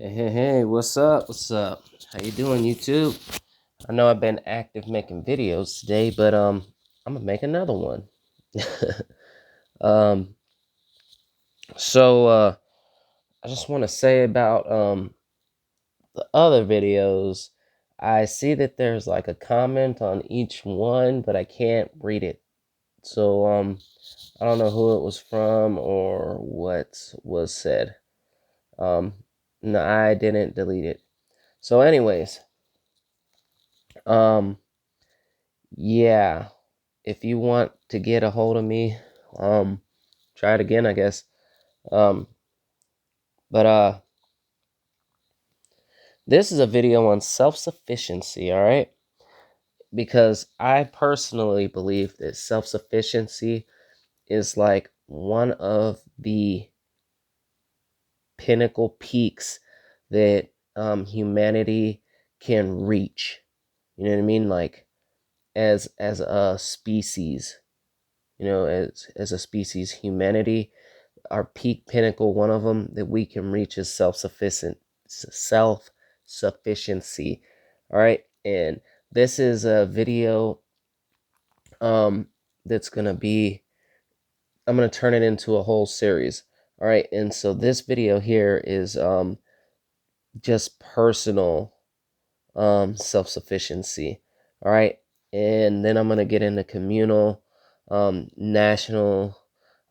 Hey, what's up? What's up? How you doing, YouTube? I know I've been active making videos today, but I'm gonna make another one. um, so I just want to say about the other videos. I see that there's like a comment on each one, but I can't read it. So I don't know who it was from or what was said. Um, no, I didn't delete it. So, anyways, um. Yeah, if you want to get a hold of me, um, try it again, I guess. Um, but this is a video on self-sufficiency, all right? Because I personally believe that self-sufficiency is like one of the pinnacle peaks that humanity can reach. You know what I mean? Like as a species, as a species, humanity, our peak pinnacle, one of them that we can reach is self-sufficiency. All right, and this is a video um that's gonna be, I'm gonna turn it into a whole series. All right, and so this video here is just personal self-sufficiency. All right, and then I'm gonna get into communal, national,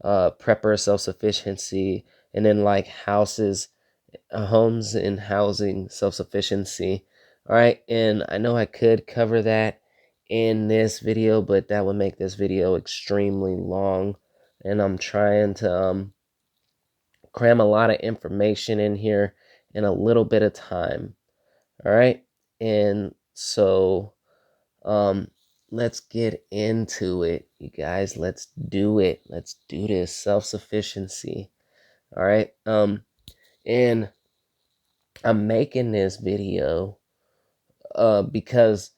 prepper self-sufficiency, and then like homes and housing self-sufficiency. All right, and I know I could cover that in this video, but that would make this video extremely long, and I'm trying to cram a lot of information in here in a little bit of time. All right, and so um let's get into it, you guys. Let's do it. Let's do this self-sufficiency. All right, and I'm making this video because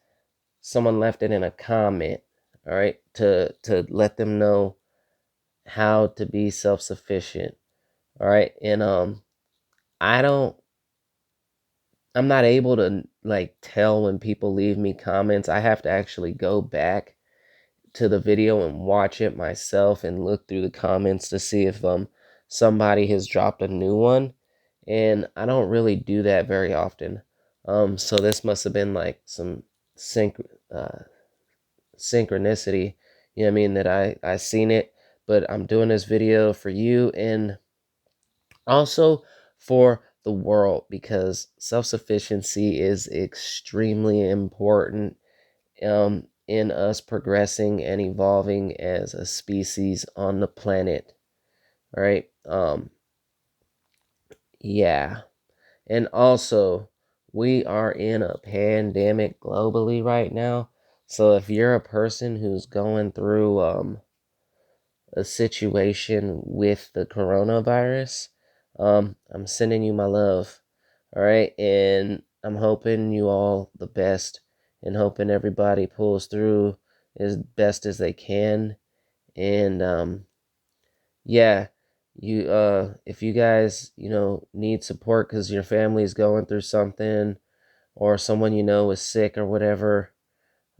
someone left it in a comment, all right, to let them know how to be self-sufficient. All right, and I don't I'm not able to like tell when people leave me comments. I have to actually go back to the video and watch it myself and look through the comments to see if somebody has dropped a new one, and I don't really do that very often. So this must have been like some sync uh synchronicity, you know what I mean, that I seen it. But I'm doing this video for you and also for the world, because self-sufficiency is extremely important in us progressing and evolving as a species on the planet. All right. Yeah. And also, we are in a pandemic globally right now. So if you're a person who's going through a situation with the coronavirus, I'm sending you my love. All right. And I'm hoping you all the best and hoping everybody pulls through as best as they can. And yeah, you if you guys, need support because your family is going through something, or someone you know is sick or whatever,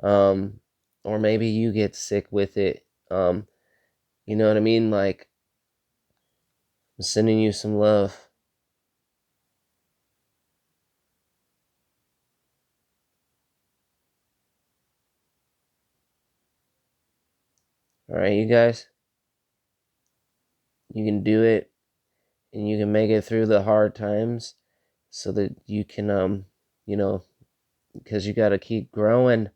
um, or maybe you get sick with it, you know what I mean? Like, I'm sending you some love. All right, you guys, you can do it, and you can make it through the hard times, so that you can you know, because you got to keep growing.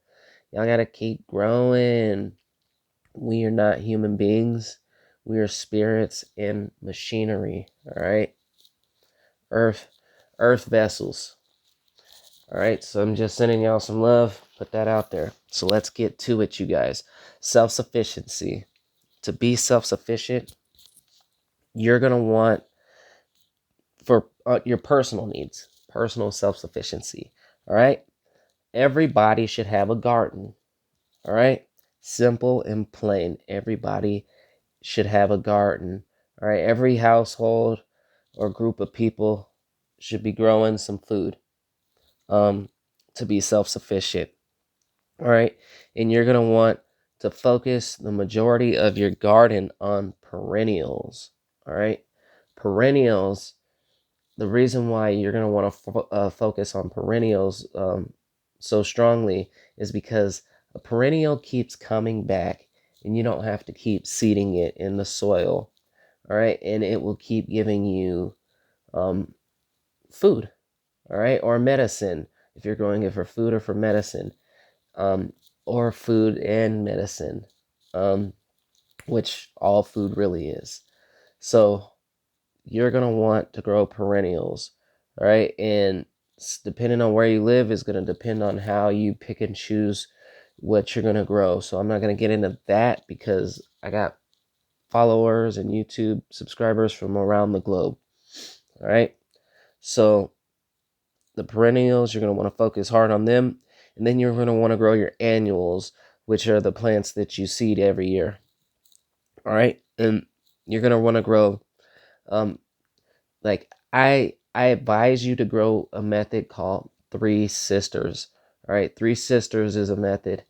Y'all got to keep growing. We are not human beings. We are spirits and machinery. All right, earth, earth vessels. All right, so I'm just sending y'all some love. Put that out there. So let's get to it, you guys. Self-sufficiency. To be self-sufficient, you're gonna want, for your personal needs, personal self-sufficiency. All right, everybody should have a garden. All right, simple and plain. Everybody should have a garden. All right, every household or group of people should be growing some food to be self-sufficient. All right. And you're going to want to focus the majority of your garden on perennials. All right. Perennials, the reason why you're going to want to focus on perennials so strongly is because a perennial keeps coming back and you don't have to keep seeding it in the soil. All right. And it will keep giving you food. All right. Or medicine if you're growing it for food or for medicine. Or food and medicine, which all food really is. So you're going to want to grow perennials, all right? And depending on where you live is going to depend on how you pick and choose what you're going to grow. So I'm not going to get into that because I got followers and YouTube subscribers from around the globe, all right? So the perennials, you're going to want to focus hard on them. And then you're going to want to grow your annuals, which are the plants that you seed every year. All right. And you're going to want to grow, like I advise you to grow a method called Three Sisters. All right. Three Sisters is a method.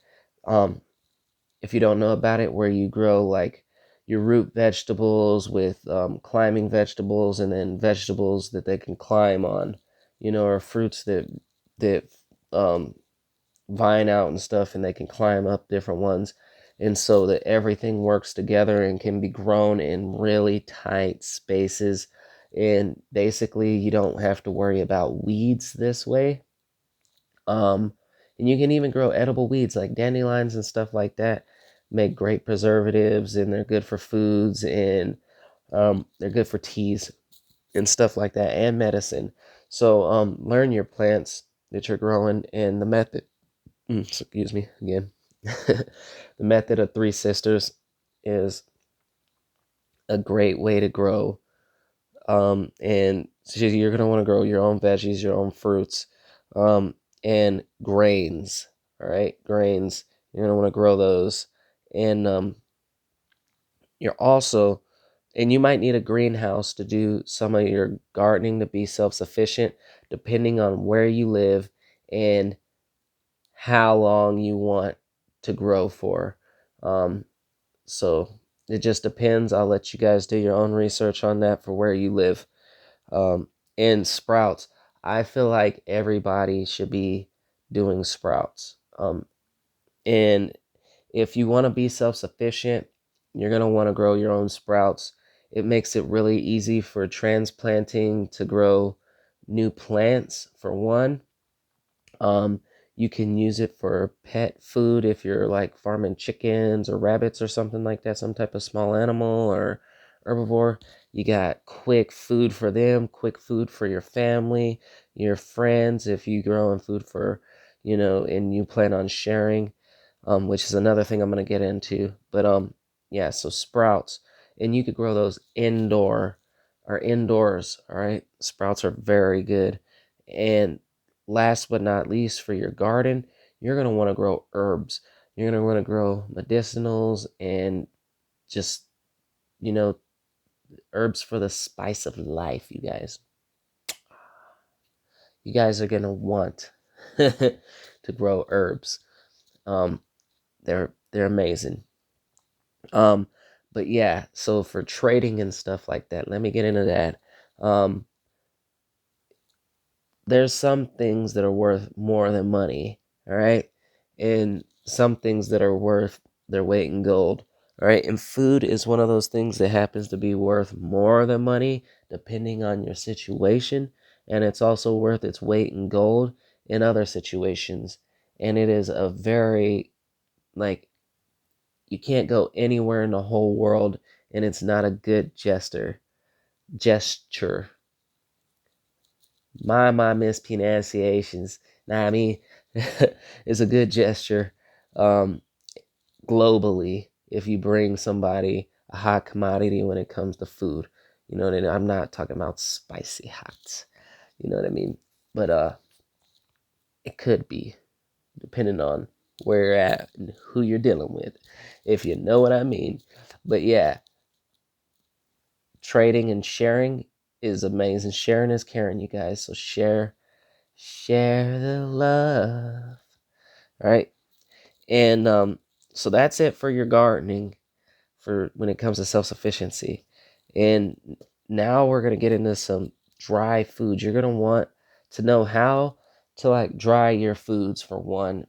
If you don't know about it, where you grow like your root vegetables with climbing vegetables and then vegetables that they can climb on, or fruits that um, vine out and stuff and they can climb up different ones, and so that everything works together and can be grown in really tight spaces, and basically you don't have to worry about weeds this way. And you can even grow edible weeds like dandelions and stuff like that, make great preservatives, and they're good for foods, and they're good for teas and stuff like that, and medicine. So learn your plants that you're growing and the method. Excuse me again. The method of Three Sisters is a great way to grow. And so you're going to want to grow your own veggies, your own fruits, and grains. All right, grains. You're going to want to grow those. And you're also, and you might need a greenhouse to do some of your gardening to be self sufficient, depending on where you live and how long you want to grow for. So it just depends. I'll let you guys do your own research on that for where you live. And sprouts, I feel like everybody should be doing sprouts. And if you want to be self-sufficient, you're going to want to grow your own sprouts. It makes it really easy for transplanting to grow new plants, for one. You can use it for pet food if you're like farming chickens or rabbits or something like that, some type of small animal or herbivore. You got quick food for them, quick food for your family, your friends, if you growing food for, and you plan on sharing, which is another thing I'm going to get into. But yeah, so sprouts, and you could grow those indoors, all right? Sprouts are very good. And last but not least, for your garden, you're going to want to grow herbs. You're going to want to grow medicinals and just, you know, herbs for the spice of life, you guys. You guys are going to want to grow herbs. Um, they're amazing. Um, but yeah, so for trading and stuff like that, let me get into that. Um, there's some things that are worth more than money, all right? And some things that are worth their weight in gold, all right? And food is one of those things that happens to be worth more than money, depending on your situation. And it's also worth its weight in gold in other situations. And it is a very, like, you can't go anywhere in the whole world and it's not a good gesture. My mispronunciations. Nah, I mean, it's a good gesture um, globally if you bring somebody a hot commodity when it comes to food. You know what I mean? I'm not talking about spicy hot. You know what I mean? But it could be, depending on where you're at and who you're dealing with, if you know what I mean. But yeah, trading and sharing is amazing. Sharing is caring, you guys. So share the love. All right. And so that's it for your gardening for when it comes to self-sufficiency. And now we're going to get into some dry foods. You're going to want to know how to like dry your foods for one.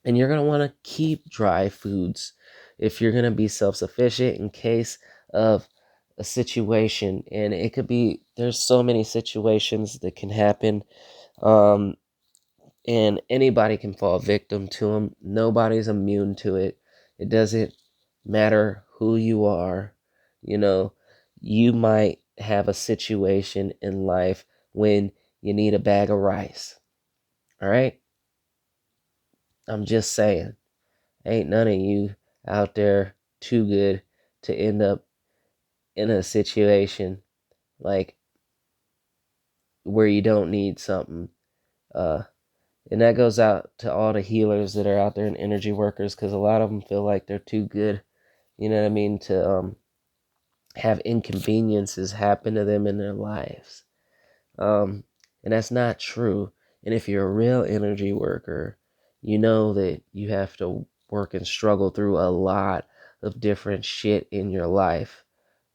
And you're going to want to keep dry foods if you're going to be self-sufficient in case of a situation. And it could be, there's so many situations that can happen. And anybody can fall victim to them. Nobody's immune to it. It doesn't matter who you are. You know, you might have a situation in life when you need a bag of rice. All right? I'm just saying, ain't none of you out there too good to end up in a situation like where you don't need something. Uh, And that goes out to all the healers that are out there and energy workers, because a lot of them feel like they're too good, you know what I mean, to have inconveniences happen to them in their lives. Um, and that's not true. And if you're a real energy worker, you know that you have to work and struggle through a lot of different shit in your life,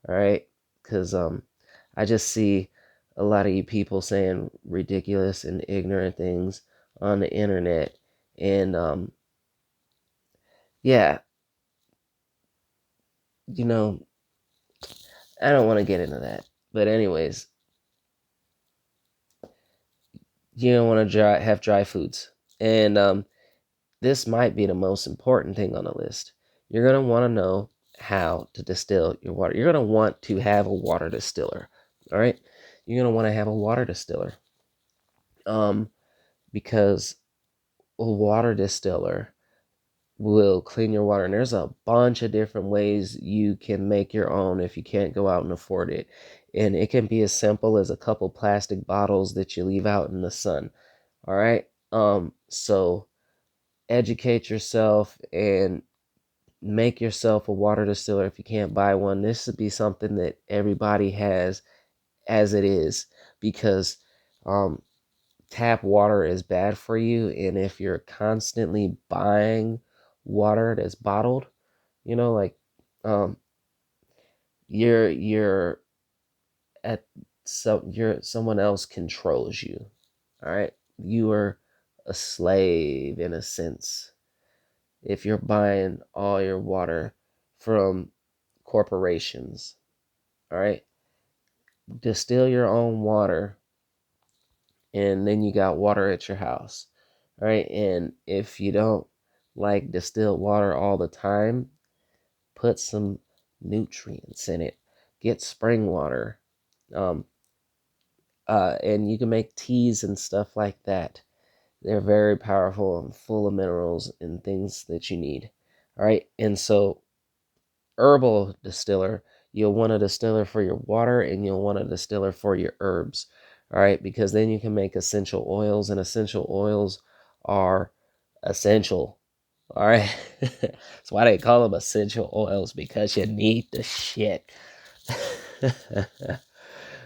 all right? Because I just see a lot of you people saying ridiculous and ignorant things on the internet. And yeah, you know, I don't want to get into that. But anyways, you don't want to have dry foods. And this might be the most important thing on the list. You're going to want to know how to distill your water. You're going to want to have a water distiller. All right? You're going to want to have a water distiller. Because a water distiller will clean your water. And there's a bunch of different ways you can make your own if you can't go out and afford it. And it can be as simple as a couple plastic bottles that you leave out in the sun. All right. So educate yourself and make yourself a water distiller if you can't buy one. This should be something that everybody has as it is, because tap water is bad for you. And if you're constantly buying water that's bottled, you know, like um you're at, so you're, someone else controls you. All right, you are a slave in a sense if you're buying all your water from corporations. All right, distill your own water, and then you got water at your house. All right, and if you don't like distilled water all the time, put some nutrients in it. Get spring water. Um, and you can make teas and stuff like that. They're very powerful and full of minerals and things that you need. All right, and so herbal distiller, you'll want a distiller for your water, and you'll want a distiller for your herbs. All right, because then you can make essential oils, and essential oils are essential. All right, that's why they call them essential oils, because you need the shit.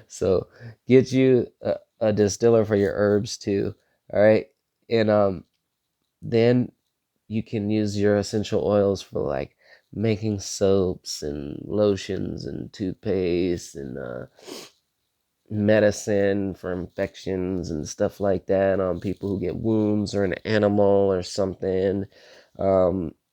So get you a distiller for your herbs too. All right, and then you can use your essential oils for like making soaps and lotions and toothpaste and medicine for infections and stuff like that on people who get wounds or an animal or something,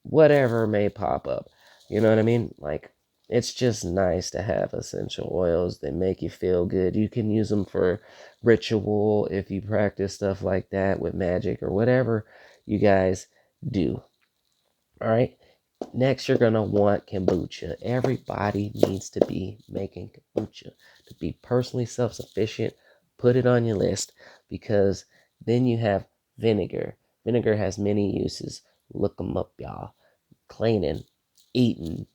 whatever may pop up. You know what I mean? Like, it's just nice to have essential oils that make you feel good. You can use them for ritual if you practice stuff like that with magic or whatever you guys do. All right. Next, you're going to want kombucha. Everybody needs to be making kombucha. To be personally self-sufficient, put it on your list, because then you have vinegar. Vinegar has many uses. Look them up, y'all. Cleaning, eating,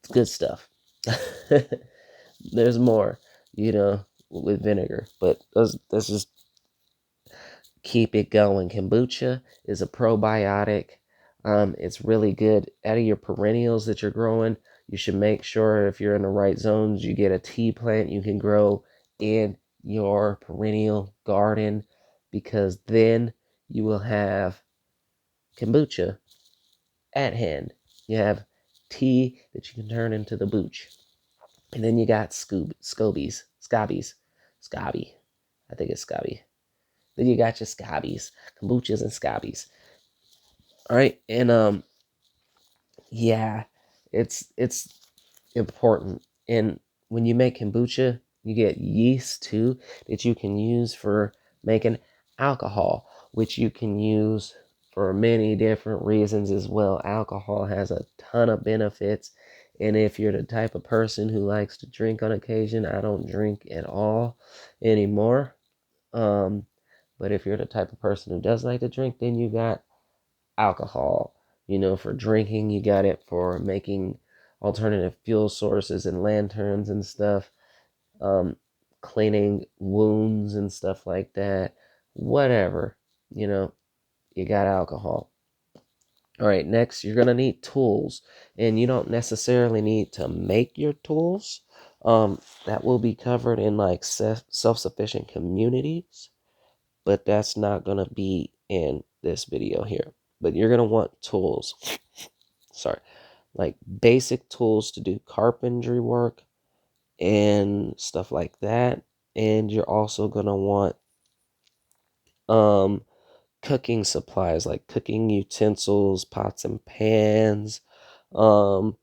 it's good stuff. There's more, with vinegar, but let's just keep it going. Kombucha is a probiotic. It's really good. Out of your perennials that you're growing, You should make sure if you're in the right zones, you get a tea plant you can grow in your perennial garden, because then you will have kombucha at hand. You have tea that you can turn into the booch. And then you got Scobby. I think it's Scobby. Then you got your Scobbies, kombuchas and Scobbies. All right, and yeah, it's important. And when you make kombucha, you get yeast too that you can use for making alcohol, which you can use for many different reasons as well. Alcohol has a ton of benefits. And if you're the type of person who likes to drink on occasion, I don't drink at all anymore. Um, but if you're the type of person who does like to drink, then you got alcohol. For drinking, you got it for making alternative fuel sources and lanterns and stuff, um, cleaning wounds and stuff like that. Whatever, you know, you got alcohol. All right, next, you're going to need tools, and you don't necessarily need to make your tools. That will be covered in like self-sufficient communities, but that's not going to be in this video here. But you're going to want tools. Sorry. Like basic tools to do carpentry work and stuff like that. And you're also going to want cooking supplies, like cooking utensils, pots and pans, um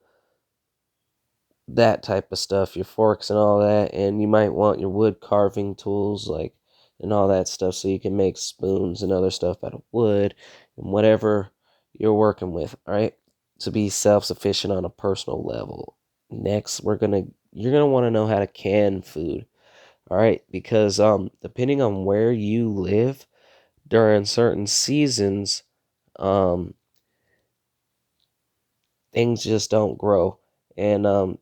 that type of stuff, your forks and all that. And you might want your wood carving tools, like, and all that stuff, so you can make spoons and other stuff out of wood and whatever you're working with. All right, to be self-sufficient on a personal level. Next, you're gonna want to know how to can food. All right, because depending on where you live during certain seasons, um things just don't grow. And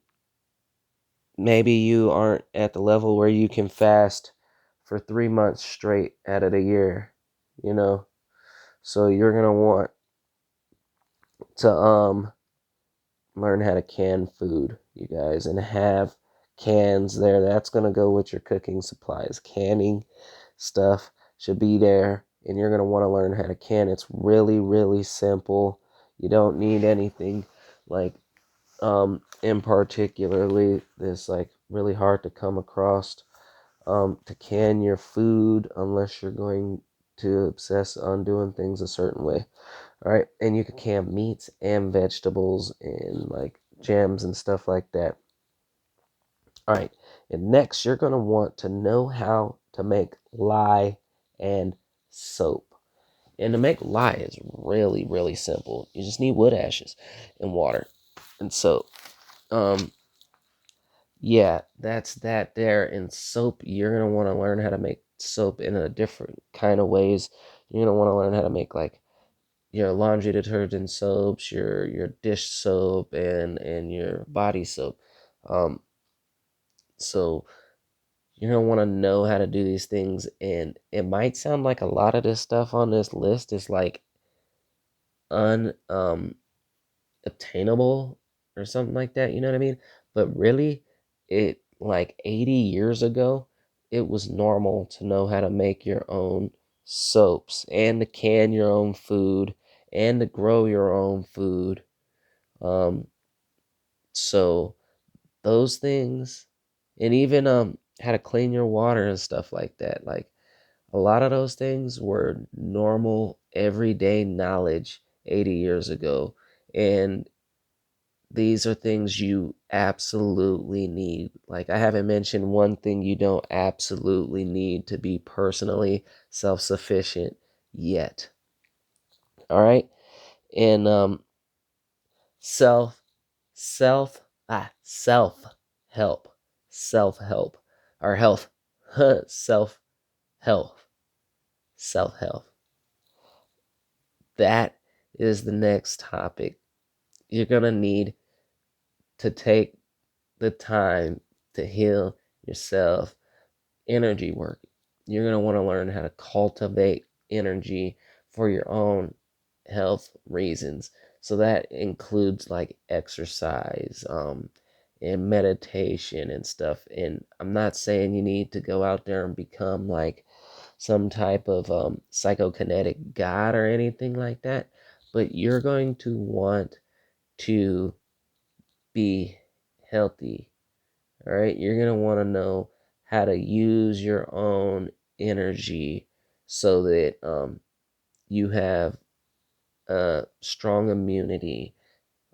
maybe you aren't at the level where you can fast for 3 months straight out of the year, you know. So you're gonna want to learn how to can food, you guys, and have cans there. That's gonna go with your cooking supplies. Canning stuff should be there, and you're gonna want to learn how to can. It's really, really simple. You don't need anything like in particularly this like really hard to come across to can your food, unless you're going to obsess on doing things a certain way. All right, and you can can meats and vegetables and like jams and stuff like that. All right, and next you're gonna want to know how to make lye and soap. And to make lye is really, really simple. You just need wood ashes and water and soap. Yeah, that's that there. In soap, you're gonna want to learn how to make soap in a different kind of ways. You're gonna want to learn how to make like your laundry detergent soaps, your dish soap, and your body soap. Um, so you're gonna want to know how to do these things, and it might sound like a lot of this stuff on this list is like un obtainable or something like that, you know what I mean? But really, it like 80 years ago, it was normal to know how to make your own soaps and to can your own food and to grow your own food. Um, so those things, and even how to clean your water and stuff like that. Like a lot of those things were normal everyday knowledge 80 years ago. And these are things you absolutely need. Like, I haven't mentioned one thing you don't absolutely need to be personally self sufficient yet. All right. And self, self, self help, self help, or health, self health, self health. That is the next topic. You're going to need to take the time to heal yourself. Energy work. You're going to want to learn how to cultivate energy for your own health reasons. So that includes like exercise, and meditation and stuff. And I'm not saying you need to go out there and become like some type of psychokinetic god or anything like that, but you're going to want to be healthy. All right, you're going to want to know how to use your own energy so that you have a strong immunity,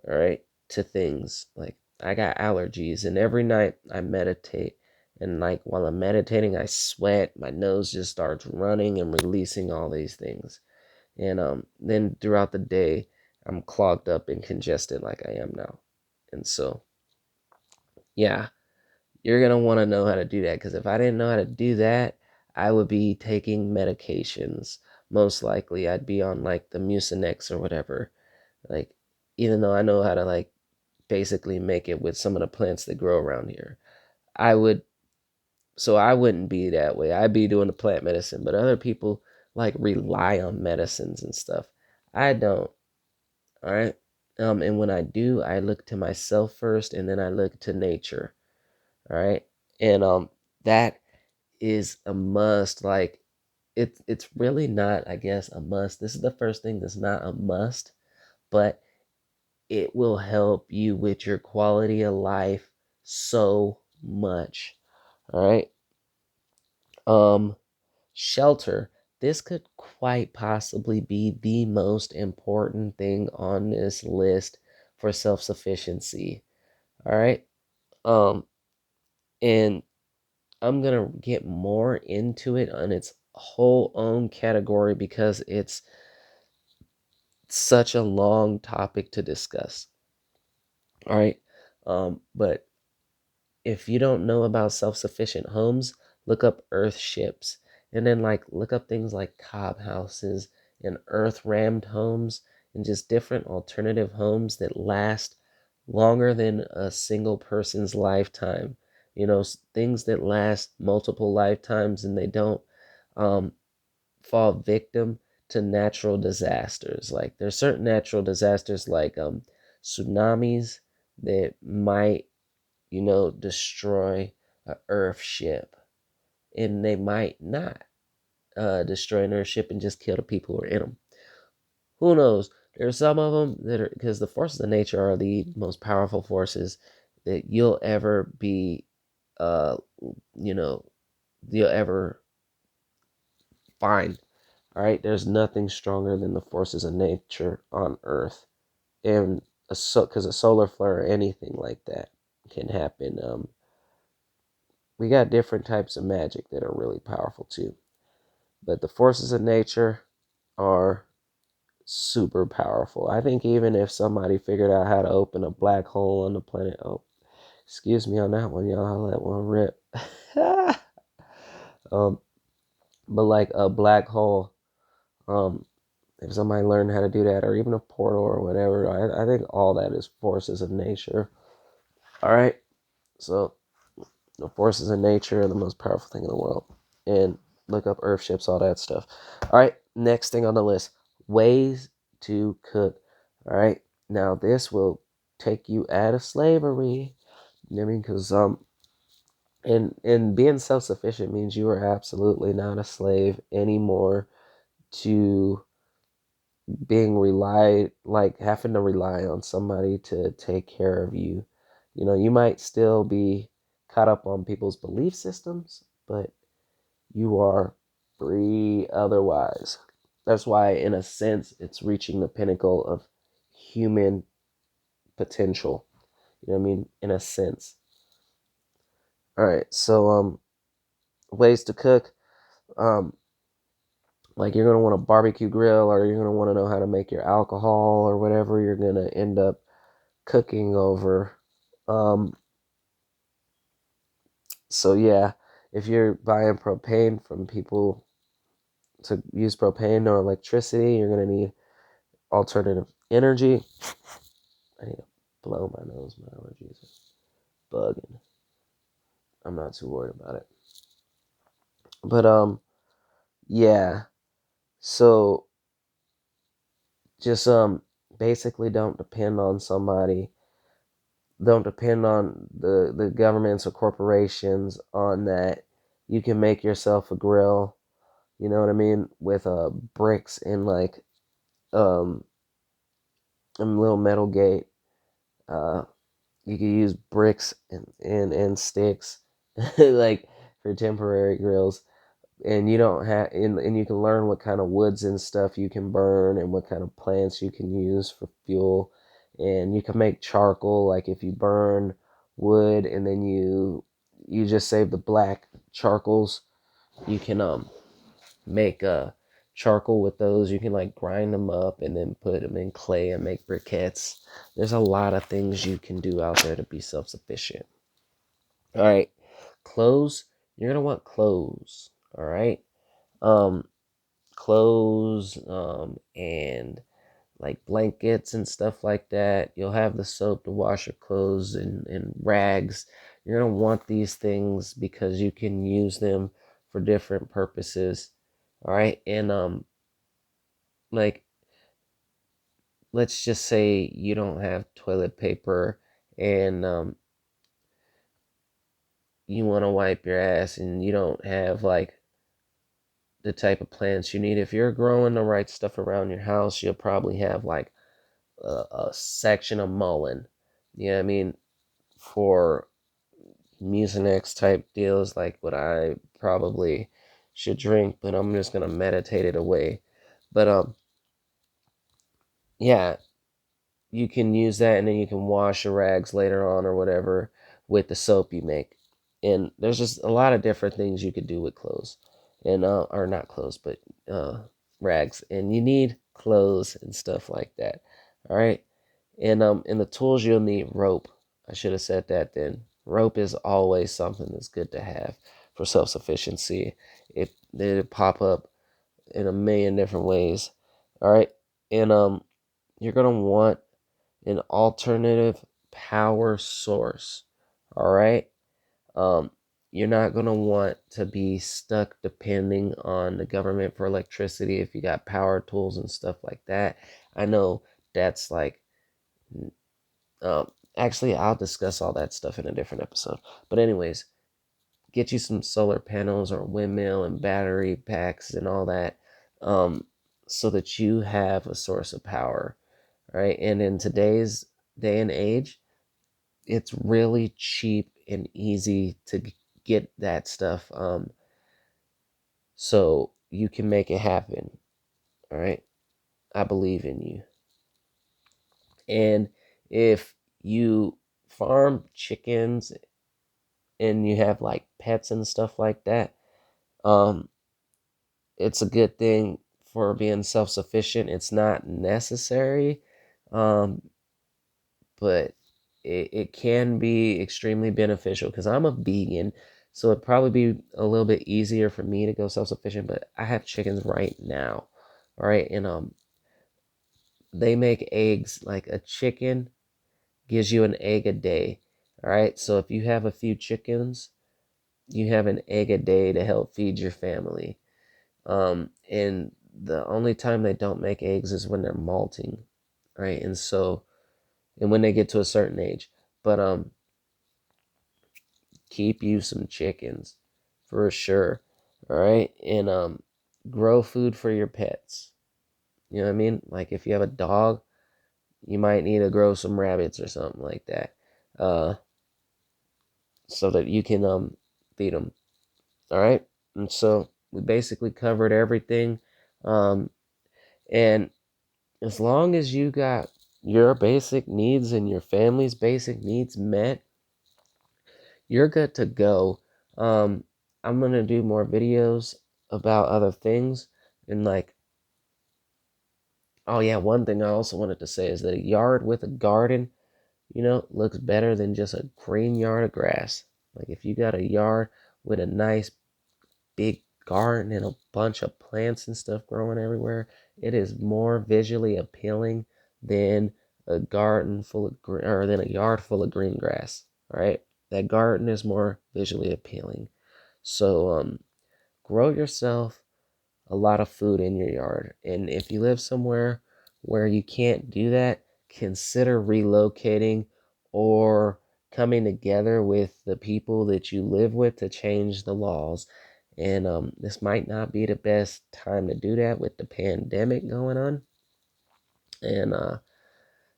all right, to things. Like I got allergies, and every night I meditate, and like while I'm meditating I sweat, my nose just starts running and releasing all these things. And then throughout the day I'm clogged up and congested like I am now. And so yeah, you're going to want to know how to do that, because if I didn't know how to do that, I would be taking medications. Most likely I'd be on like the Mucinex or whatever. Like, even though I know how to like basically make it with some of the plants that grow around here, I would, so I wouldn't be that way. I'd be doing the plant medicine, but other people like rely on medicines and stuff. I don't. All right. And when I do, I look to myself first, and then I look to nature. All right. And that is a must. Like it's really not, I guess, a must. This is the first thing that's not a must, but it will help you with your quality of life so much. All right. Um, Shelter. This could quite possibly be the most important thing on this list for self-sufficiency. All right. Um, and I'm gonna get more into it on its whole own category because it's such a long topic to discuss. All right. But if you don't know about self-sufficient homes, look up earth ships, and then like look up things like cob houses and earth rammed homes, and just different alternative homes that last longer than a single person's lifetime. Things that last multiple lifetimes, and they don't um, fall victim to natural disasters. Like there's certain natural disasters like tsunamis that might, destroy a earth ship, and they might not destroy an earth ship and just kill the people who are in them. Who knows? There's some of them that are, because the forces of nature are the most powerful forces that you'll ever be, uh, you know, you'll ever find. All right, there's nothing stronger than the forces of nature on Earth, and because a solar flare or anything like that can happen. We got different types of magic that are really powerful too, but the forces of nature are super powerful. I think even if somebody figured out how to open a black hole on the planet, oh, excuse me on that one, y'all, I'll let one rip. um, but like a black hole, um, if somebody learned how to do that, or even a portal or whatever, I think all that is forces of nature. All right, so the forces of nature are the most powerful thing in the world, and look up earth ships, all that stuff. All right, next thing on the list, ways to cook. All right, now this will take you out of slavery. You know what I mean? Because and being self sufficient means you are absolutely not a slave anymore to being relied, like having to rely on somebody to take care of you. You might still be caught up on people's belief systems, but you are free otherwise. That's why, in a sense, it's reaching the pinnacle of human potential. You know what I mean? In a sense. All right. So, ways to cook. Um, like you're gonna want a barbecue grill, or you're gonna want to know how to make your alcohol or whatever you're gonna end up cooking over. Um, so yeah, if you're buying propane from people to use propane or electricity, you're gonna need alternative energy. I need to blow my nose. My allergies are bugging. I'm not too worried about it. But yeah. So just basically don't depend on somebody, don't depend on the governments or corporations on that. You can make yourself a grill, you know what I mean, with bricks and like um a little metal gate. Uh, you can use bricks and sticks like for temporary grills, and you don't have and you can learn what kind of woods and stuff you can burn and what kind of plants you can use for fuel, and you can make charcoal. Like if you burn wood and then you just save the black charcoals, you can make charcoal with those. You can like grind them up and then put them in clay and make briquettes. There's a lot of things you can do out there to be self-sufficient. All right, clothes. You're gonna want clothes. All right, um, clothes, and like blankets and stuff like that. You'll have the soap to wash your clothes and rags. You're gonna want these things because you can use them for different purposes. All right, and like let's just say you don't have toilet paper and you want to wipe your ass and you don't have like the type of plants you need. If you're growing the right stuff around your house, you'll probably have like a section of mullein. You know what I mean? For Mucinex type deals, like what I probably should drink, but I'm just gonna meditate it away. But yeah, you can use that and then you can wash your rags later on or whatever with the soap you make. And there's just a lot of different things you could do with clothes. And or not clothes, but uh rags. And you need clothes and stuff like that. All right? And in the tools you'll need rope. I should have said that then. Rope is always something that's good to have for self-sufficiency. It'll pop up in a million different ways. All right? And you're going to want an alternative power source. All right. Um, you're not going to want to be stuck depending on the government for electricity if you got power tools and stuff like that. I know that's like, um, actually, I'll discuss all that stuff in a different episode. But, anyways, get you some solar panels or windmill and battery packs and all that, um, so that you have a source of power. Right. And in today's day and age, it's really cheap and easy to get that stuff, so you can make it happen. All right, I believe in you. And if you farm chickens and you have like pets and stuff like that, um it's a good thing for being self-sufficient. It's not necessary, um but it can be extremely beneficial because I'm a vegan, so it'd probably be a little bit easier for me to go self-sufficient. But I have chickens right now, all right, and they make eggs. Like a chicken gives you an egg a day, all right. So if you have a few chickens, you have an egg a day to help feed your family. And the only time they don't make eggs is when they're molting, right? And when they get to a certain age. But keep you some chickens for sure. All right. And grow food for your pets. You know what I mean? Like if you have a dog, you might need to grow some rabbits or something like that. Uh so that you can feed them. All right? And so we basically covered everything. Um and as long as you got your basic needs and your family's basic needs met, you're good to go. Um, I'm gonna do more videos about other things and like, oh yeah, one thing I also wanted to say is that a yard with a garden, looks better than just a green yard of grass. Like if you got a yard with a nice big garden and a bunch of plants and stuff growing everywhere, it is more visually appealing than a garden full of green, or than a yard full of green grass. All right, that garden is more visually appealing. So grow yourself a lot of food in your yard, and if you live somewhere where you can't do that, consider relocating or coming together with the people that you live with to change the laws. And this might not be the best time to do that with the pandemic going on. And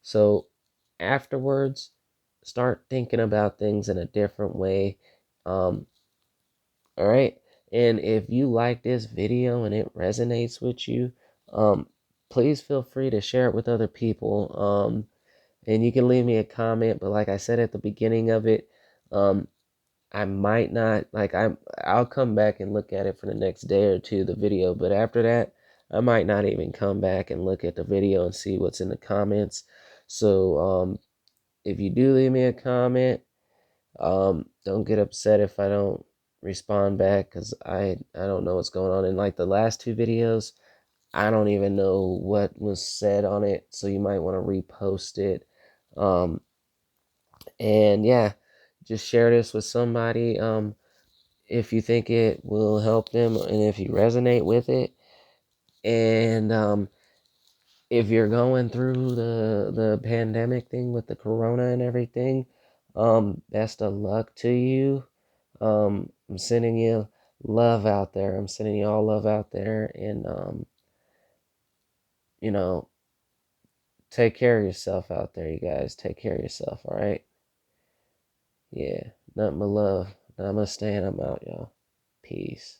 so afterwards, start thinking about things in a different way. Um, all right. And if you like this video and it resonates with you, please feel free to share it with other people. And you can leave me a comment, but like I said at the beginning of it, um, I might not I'll come back and look at it for the next day or two, the video, but after that, I might not even come back and look at the video and see what's in the comments. So, if you do leave me a comment, don't get upset if I don't respond back, because I don't know what's going on. In like the last two videos, I don't even know what was said on it, so you might want to repost it. Um, and yeah, just share this with somebody if you think it will help them and if you resonate with it. And if you're going through the pandemic thing with the corona and everything, best of luck to you. I'm sending you love out there. I'm sending you all love out there, and you know, take care of yourself out there, you guys. Take care of yourself, all right? Yeah, nothing but love. Namaste, and I'm out, y'all. Peace.